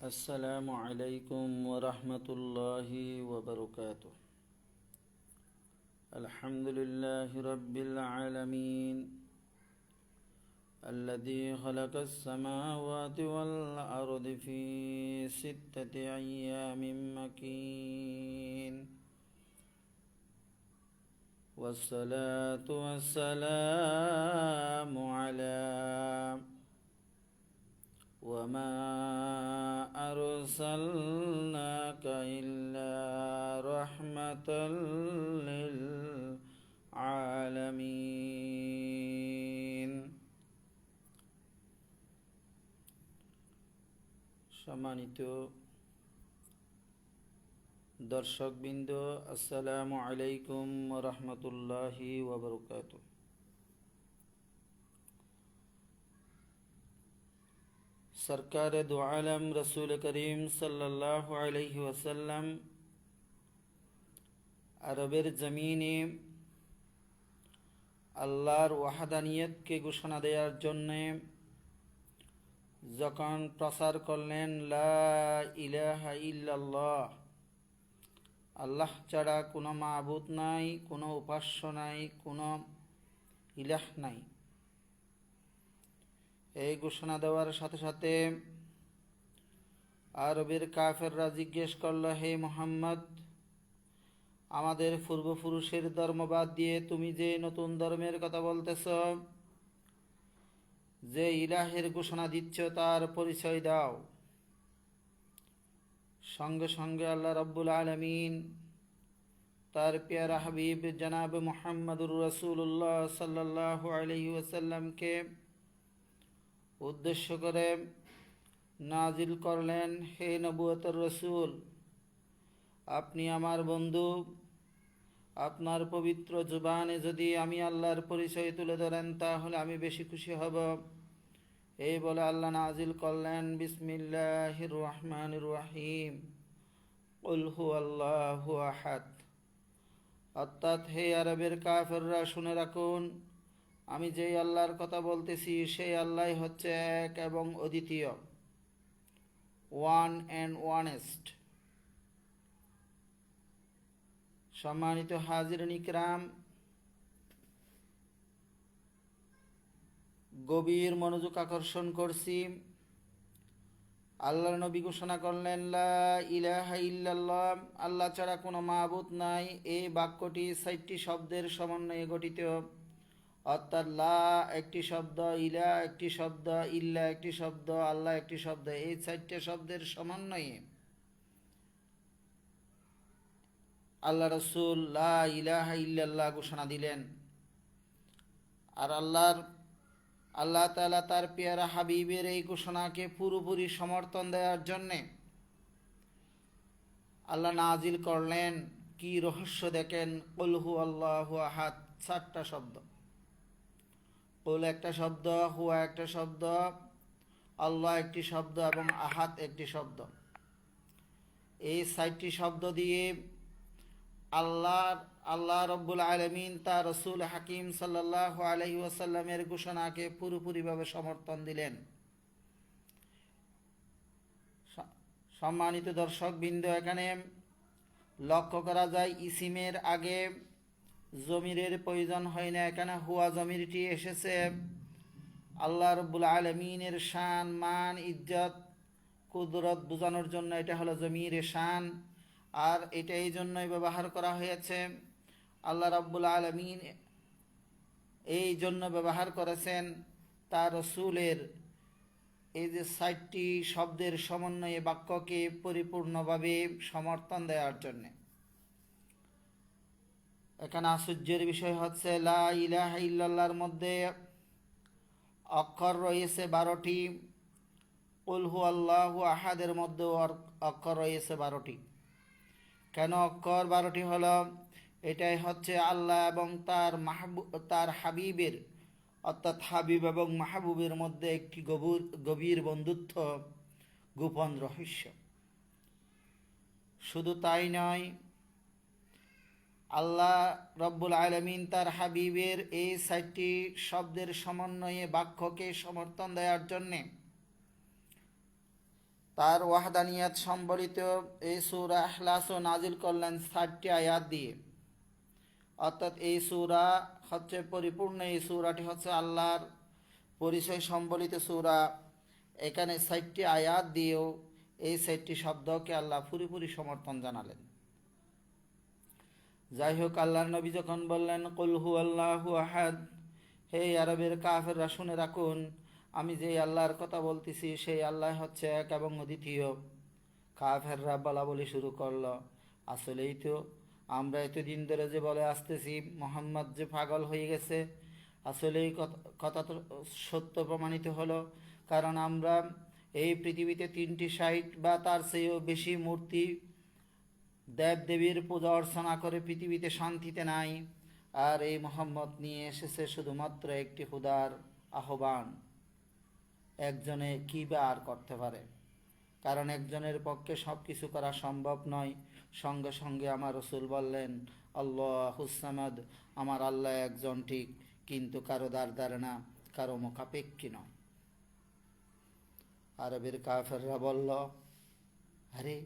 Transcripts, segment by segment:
السلام عليكم ورحمة الله وبركاته. الحمد لله رب العالمين الذي خلق السماوات والأرض في 6 أيام مكين، والصلاة والسلام على وما أرسلناك إلا رحمة للعالمين. সম্মানিত দর্শকবৃন্দ, আসসালামু আলাইকুম ওয়া রাহমাতুল্লাহি ওয়া বারাকাতুহু। সরকার দু আলম রসুল করিম সাল্লাল্লাহু আলাইহি ওয়াসাল্লাম আরবের জমিনে আল্লাহর ওয়াহদানিয়তকে ঘোষণা দেওয়ার জন্যে যখন প্রচার করলেন লা ইলাহা ইল্লাল্লাহ, আল্লাহ ছাড়া কোনো মাবুদ নাই, কোনো উপাস্য নাই, কোনো ইলাহ নাই, এই ঘোষণা দেওয়ার সাথে সাথে আরবের কাফেররা জিজ্ঞেস করল, হে মুহাম্মদ, আমাদের পূর্বপুরুষের ধর্ম বাদ দিয়ে তুমি যে নতুন ধর্মের কথা বলতেছ, যে ইলাহের ঘোষণা দিচ্ছ, তার পরিচয় দাও। সঙ্গে সঙ্গে আল্লাহ রাব্বুল আলামিন তার পেয়ারা হাবিব জনাব মুহাম্মদুর রাসূলুল্লাহ সাল্লাল্লাহু আলাইহি ওয়াসাল্লামকে উদ্দেশ্য করে নাজিল করলেন, হে নবুয়তের রসুল, আপনি আমার বন্ধু, আপনার পবিত্র জুবানে যদি আমি আল্লাহর পরিচয় তুলে ধরেন তাহলে আমি বেশি খুশি হব। এই বলে আল্লাহ নাজিল করলেন, বিসমিল্লাহির রহমানির রহিম, কুল হুয়াল্লাহু আহাদ। অর্থাৎ, হে আরবের কাফেররা, শুনে রাখুন, আমি যেই আল্লাহর কথা বলতেছি সেই আল্লাহ হচ্ছে এক এবং অদ্বিতীয়, ওয়ান অ্যান্ড ওয়ানেস্ট। সম্মানিত হাজিরিন ইকরাম, গভীর মনোযোগ আকর্ষণ করছি। আল্লাহর নবী ঘোষণা করলেন, লা ইলাহা ইল্লাল্লাহ, আল্লাহ ছাড়া কোনো মাবুদ নাই। এই বাক্যটি 4টি শব্দের সমন্বয়ে গঠিত। অর্থাৎ লা একটি শব্দ, ইলা একটি শব্দ, ইল্লা একটি শব্দ, আল্লাহ একটি শব্দ। এই 4টে শব্দের সমন্বয়ে আল্লাহ রসুল লা ইলাহা ইল্লাল্লাহ ঘোষণা দিলেন। আর আল্লাহ তাআলা তার পেয়ারা হাবিবের এই ঘোষণাকে পুরোপুরি সমর্থন দেওয়ার জন্যে আল্লাহ নাজিল করলেন কি রহস্য দেখেন, কুল হুয়াল্লাহু আহাদ, 4টা শব্দ। কুল একটা শব্দ, হুয়া একটা শব্দ, আল্লাহ একটি শব্দ এবং আহাদ একটি শব্দ। এই 4টি শব্দ দিয়ে আল্লাহ রব্বুল আলামিন তার রসুল হাকিম সাল্লাল্লাহু আলাইহি ওয়াসাল্লামের ঘোষণাকে পুরোপুরিভাবে সমর্থন দিলেন। সম্মানিত দর্শকবৃন্দ, এখানে লক্ষ্য করা যায় ইসিমের আগে জমিরের প্রয়োজন হয় না। এখানে হুয়া জমিরটি এসেছে আল্লাহ রব্বুল আলামিনের শান, মান, ইজ্জত, কুদরত বোঝানোর জন্য। এটা হলো জমিরে শান, আর এটা এই জন্যই ব্যবহার করা হয়েছে। আল্লাহ রাব্বুল আলামিন এই জন্য ব্যবহার করেছেন তার রসুলের এই যে 4টি শব্দের সমন্বয়ে বাক্যকে পরিপূর্ণভাবে সমর্থন দেওয়ার জন্য। এখানে আশ্চর্যের বিষয় হচ্ছে, লা ইলাহা ইল্লাল্লাহর মধ্যে অক্ষর রয়েছে 12টি, কুল হুয়াল্লাহু আহাদের মধ্যেও অক্ষর রয়েছে 12টি। কেন অক্ষর 12টি হলো? এটাই হচ্ছে আল্লাহ এবং তার হাবিবের, অর্থাৎ হাবিব এবং মাহবুবের মধ্যে একটি গভীর বন্ধুত্ব, গোপন রহস্য। শুধু তাই নয়, আল্লাহ রব্বুল আলামিন তার হাবিবের এই 4টি শব্দের সমন্বয়ে বাক্যকে সমর্থন দেওয়ার জন্যে তার ওয়াহদানিয়াত সম্বলিত এই সূরা ইখলাসও নাজিল করলেন 60টি আয়াত দিয়ে। অর্থাৎ এই সূরা হচ্ছে পরিপূর্ণ, এই সূরাটি হচ্ছে আল্লাহর পরিচয় সম্বলিত সূরা। এখানে 60টি আয়াত দিয়েও এই 60টি শব্দকে আল্লাহ পুরোপুরি সমর্থন জানালেন। যাই হোক, আল্লাহর নবী যখন বললেন কুল হুয়াল্লাহু আহাদ, হে আরবের কাফেররা শুনে রাখুন, আমি যেই আল্লাহর কথা বলতেছি সেই আল্লাহ হচ্ছে এক এবং অদ্বিতীয়। কাফেররা বলা বলি শুরু করলো, আসলেই তো আমরা এতদিন ধরে যে বলে আসতেছি মোহাম্মদ যে পাগল হয়ে গেছে, আসলেই কথা তো সত্য প্রমাণিত হলো। কারণ আমরা এই পৃথিবীতে 3টি সাইট বা তার চেয়েও বেশি মূর্তি দেব দেবীর পূজা অর্চনা করে পৃথিবীতে শান্তিতে নাই। আর এই মোহাম্মদ নিয়ে এসেছে শুধুমাত্র একটি খুদার আহ্বান। একজনে কী বা আর করতে পারে? কারণ একজনের পক্ষে সব কিছু করা সম্ভব নয়। সঙ্গে সঙ্গে আমার রসুল বললেন আল্লাহুস সামাদ, আমার আল্লাহ একজন ঠিক, কিন্তু কারো ধারণা কারো মুখাপেক্ষী নয়। আরবের কাফেররা বলল, আরে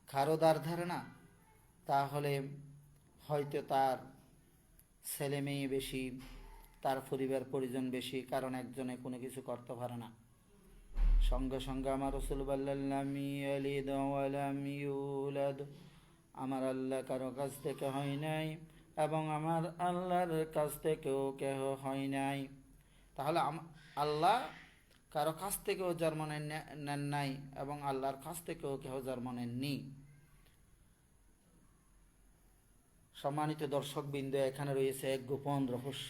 কারো ধারণা, তাহলে হয়তো তার ছেলে মেয়ে বেশি, তার পরিবার পরিজন বেশি, কারণ একজনে কোনো কিছু করতে পারে না। সঙ্গে সঙ্গে আমার রসুল বললেন লাম ইয়ালিদ ওয়া লাম ইউলাদ, আমার আল্লাহ কারো কাছ থেকে হয় নাই এবং আমার আল্লাহর কাছ থেকেও কেহ হয় নাই। তাহলে আল্লাহ কারো কাছ থেকেও জন্ম নেন নাই এবং আল্লাহর কাছ থেকেও কেহ জন্ম নেননি। সম্মানিত দর্শকবৃন্দ, এখানে রয়েছে এক গোপন রহস্য।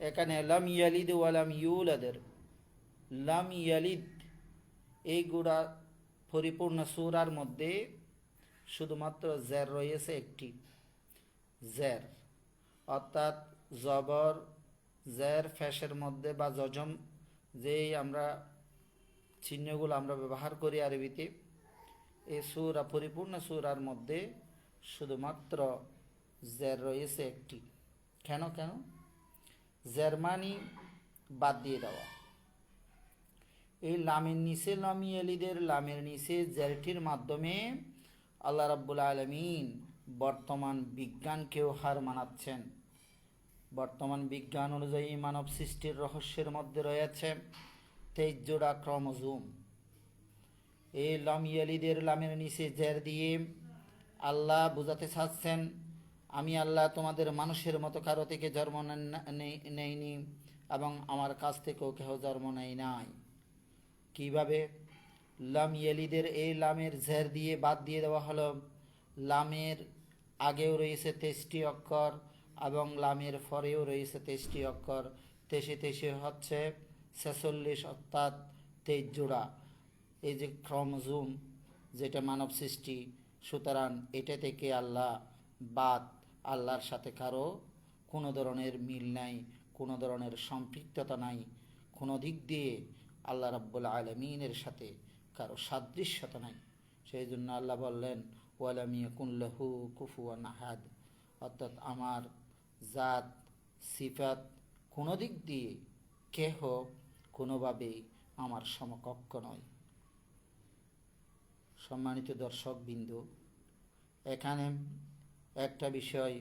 এখানে লাম ইয়ালিদ ওয়ালাম ইউলাদের লাম ইয়ালিদ এই গুড়া পরিপূর্ণ সূরার মধ্যে শুধুমাত্র জের রয়েছে একটি, জের, অর্থাৎ জবর জের ফেশের মধ্যে বা জজম, যেই আমরা চিহ্নগুলো আমরা ব্যবহার করি আরবিতে, এই সূরা পরিপূর্ণ সূরার মধ্যে শুধুমাত্র জের রয়েছে একটি। কেন? জার্মানি বাদ দিয়ে দেওয়া। এই লামের নিচে লাম ইয়ালিদের লামের নিচে জেরটির মাধ্যমে আল্লাহ রাব্বুল আলামিন বর্তমান বিজ্ঞানকেও হার মানাচ্ছেন। বর্তমান বিজ্ঞান অনুযায়ী মানব সৃষ্টির রহস্যের মধ্যে রয়েছে 23 জোড়া ক্রোমোজোম। এই লাম ইয়ালিদের লামের নিচে জের দিয়ে আল্লাহ বোঝাতে চাচ্ছেন, আমি আল্লাহ তোমাদের মানুষের মতো কারো থেকে জন্ম নেইনি এবং আমার কাছ থেকেও কেহ জন্ম নেয় নাই। কীভাবে? লাম ইয়ালিদের এই লামের জের দিয়ে বাদ দিয়ে দেওয়া হলো। লামের আগেও রয়েছে 23টি অক্ষর এবং লামের পরেও রয়েছে 23টি অক্ষর। 23 হচ্ছে 46, অর্থাৎ 23 জোড়া। এই যে ক্রোমোজোম, যেটা মানব সৃষ্টি, সুতরাং এটা থেকে আল্লাহ বাদ, আল্লাহর সাথে কারো কোনো ধরনের মিল নাই, কোনো ধরনের সম্পৃক্ততা নাই, কোনো দিক দিয়ে আল্লাহ রাব্বুল আলামিনের সাথে কারো সাদৃশ্যতা নাই। সেই জন্য আল্লাহ বললেন ওয়ালাম ইয়াকুন লাহু কুফুয়ান আহাদ, অর্থাৎ আমার জাত সিফাত কোনো দিক দিয়ে কেহ কোনোভাবেই আমার সমকক্ষ নয়। সম্মানিত দর্শকবৃন্দ, এখানে একটা বিষয়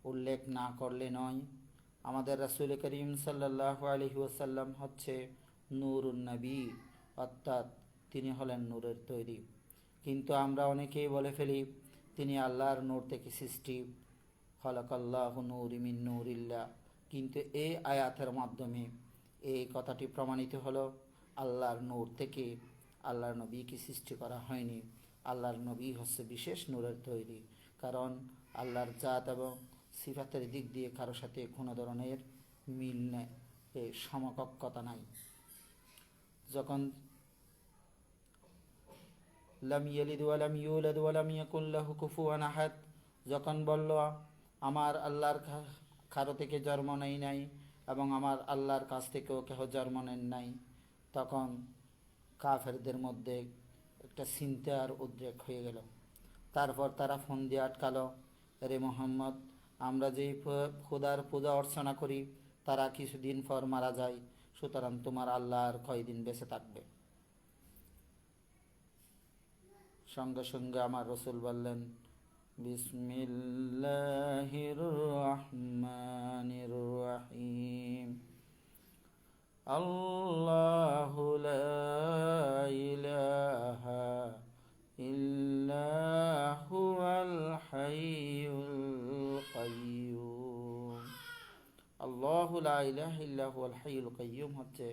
উল্লেখ না করলে নয়, আমাদের রাসূল করিম সাল্লাল্লাহু আলাইহি ওয়াসাল্লাম হচ্ছে নূরুন নবী, অর্থাৎ তিনি হলেন নূরের তৈরি। কিন্তু আমরা অনেকেই বলে ফেলি তিনি আল্লাহর নূর থেকে সৃষ্টি, খলাকাল্লাহু নূরি মিন নূরিল্লাহ। কিন্তু এই আয়াতের মাধ্যমে এই কথাটি প্রমাণিত হলো, আল্লাহর নূর থেকে আল্লাহর নবীকে সৃষ্টি করা হয়নি। আল্লাহর নবী হচ্ছে বিশেষ নূরের তৈরি, কারণ আল্লাহর জাত এবং সিফাতের দিক দিয়ে কারোর সাথে কোনো ধরনের মিল নেই, সমকক্ষতা নাই। যখন লাম ইয়ালিদ ওয়া লাম ইউলাদ ওয়া লাম ইয়াকুন লাহু কুফুয়ান আহাদ, যখন বলল আমার আল্লাহর কারো থেকে জন্ম নেই নাই এবং আমার আল্লাহর কাছ থেকেও কেহ জন্ম নেন নাই, তখন কাফেরদের মধ্যে একটা চিন্তার উদ্রেক হয়ে গেল। তারপর তারা ফোন দিয়ে আটকালো, রে মোহাম্মদ, আমরা যেই খোদার পূজা অর্চনা করি তারা কিছুদিন পর মারা যায়, সুতরাং তোমার আল্লাহ আর কয়দিন বেঁচে থাকবে। সঙ্গে সঙ্গে আমার রসুল বললেন, বিসমিল্লাহির রহমানির রহিম, আল্লাহু লা ইলাহা ইল্লা হুয়াল হাইয়ুল কাইয়্যুম। আল্লাহু লা ইলাহা ইল্লা হুয়াল হাইয়ুল কাইয়্যুম হচ্ছে,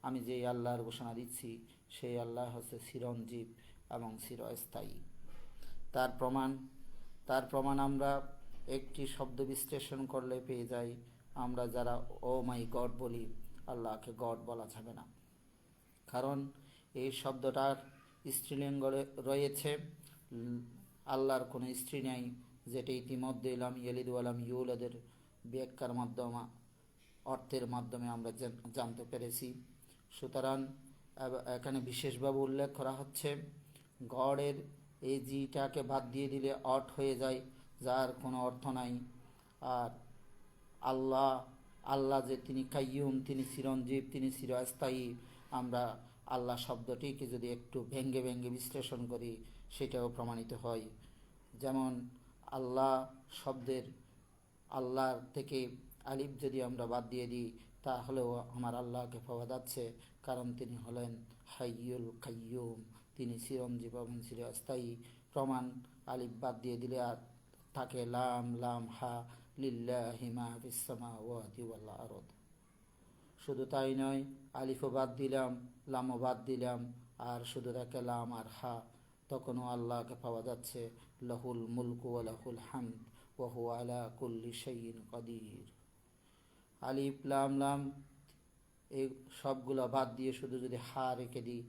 আমি যেই আল্লাহর ঘোষণা দিচ্ছি সেই আল্লাহ হচ্ছে চিরঞ্জীব এবং চিরস্থায়ী। তার প্রমাণ আমরা একটি শব্দ বিশ্লেষণ করলে পেয়ে যাই। আমরা যারা ও মাই গড বলি, আল্লাহকে গড বলা যাবে না, কারণ এই শব্দটার স্ত্রীলিঙ্গ রয়েছে, আল্লাহর কোনো স্ত্রী নেই, যেটা ইতিমধ্যে লাম ইয়ালিদ ওয়া লাম ইউলাদের ব্যাখ্যার মাধ্যমে অর্থের মাধ্যমে আমরা জানতে পেরেছি। সুতরাং এখানে বিশেষভাবে উল্লেখ করা হচ্ছে, গডের এই জিটাকে বাদ দিয়ে দিলে অট হয়ে যায়, যার কোনো অর্থ নাই। আর আল্লাহ যে তিনি কাইয়ুম, তিনি চিরঞ্জীব, তিনি চিরস্থায়ী, আমরা আল্লাহ শব্দটিকে যদি একটু ভেঙ্গে ভেঙ্গে বিশ্লেষণ করি সেটাও প্রমাণিত হয়। যেমন আল্লাহ শব্দের আল্লাহর থেকে আলিফ যদি আমরা বাদ দিয়ে দিই তাহলেও আমার আল্লাহকে পাওয়া যাচ্ছে, কারণ তিনি হলেন হাইয়ুল কাইয়ুম, তিনি চিরঞ্জীব এবং চিরস্থায়ী। প্রমাণ, আলিফ বাদ দিয়ে দিলে আর থাকে লাম লাম হা লিল্লাহি মা ফিস সামাওয়াতি ওয়াল আরদ। শুধু তাই নয়, আলিফও বাদ দিলাম, লামও বাদ দিলাম, আর শুধু থাকে লাম আর হা, তখনও আল্লাহকে পাওয়া যাচ্ছে লাহুল মুলকু ওয়া লাহুল হামদ ওয়া হুয়া আলা কুল্লি শাইইন কাদির। আলিফ লাম এই সবগুলো বাদ দিয়ে শুধু যদি হা রেখে দিই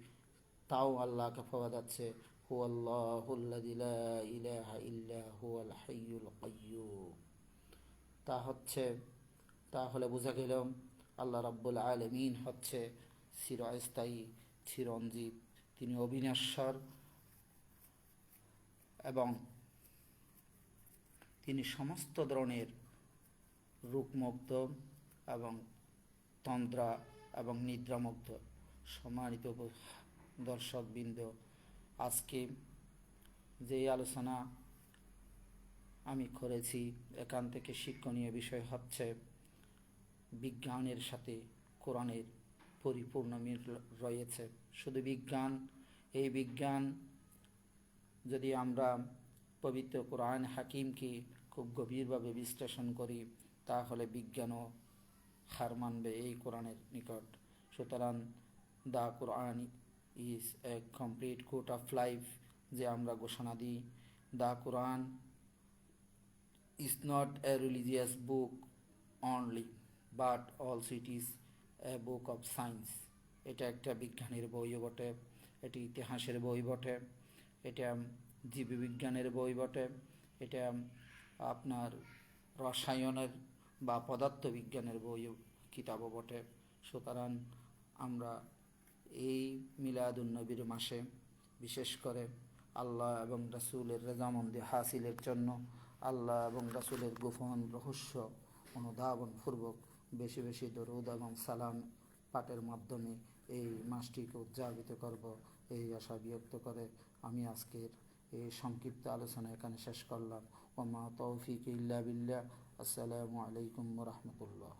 তাও আল্লাহকে পাওয়া যাচ্ছে হুয়াল্লাহুল্লাযী লা ইলাহা ইল্লা হুয়াল হাইয়ুল কাইয়্যুম। তাহলে বোঝা গেল আল্লাহ রাব্বুল আলামিন হচ্ছে চিরস্থায়ী, চিরঞ্জীব, তিনি অবিনশ্বর এবং তিনি সমস্ত ধরনের রূপমুগ্ধ এবং তন্দ্রা এবং নিদ্রামুগ্ধ। সম্মানিত দর্শকবৃন্দ, আজকে যে আলোচনা আমি করেছি এখান থেকে শিক্ষণীয় বিষয় হচ্ছে, বিজ্ঞানের সাথে কোরআনের পরিপূর্ণ মিল রয়েছে। শুধু বিজ্ঞান, এই বিজ্ঞান যদি আমরা পবিত্র কোরআন হাকিমকে খুব গভীরভাবে বিশ্লেষণ করি তাহলে বিজ্ঞানও হার মানবে এই কোরআনের নিকট। সুতরাং the Quran is a complete code of life, যে আমরা ঘোষণা দিই, the Quran is not a religious book only but also it is a book of science. এটা একটা বিজ্ঞানের বইও বটে, এটি ইতিহাসের বই বটে, এটা জীববিজ্ঞানের বই বটে, এটা আপনার রসায়নের বা পদার্থবিজ্ঞানের বই কিতাবও বটে। সুতরাং আমরা এই মিলাদুন্নবীর মাসে বিশেষ করে আল্লাহ এবং রাসূলের রেজামন্দি হাসিলের জন্য আল্লাহ এবং রাসূলের গোপন রহস্য অনুধাবনপূর্বক বেশি বেশি দরুদ এবং সালাম পাঠের মাধ্যমে এই মাসটিকে উদযাপিত করব, এই আশা ব্যক্ত করে আমি আজকের এই সংক্ষিপ্ত আলোচনা এখানে শেষ করলাম। ওয়া মা তৌফিক ইল্লা বিল্লাহ। আসসালামু আলাইকুম ওয়া রাহমাতুল্লাহ।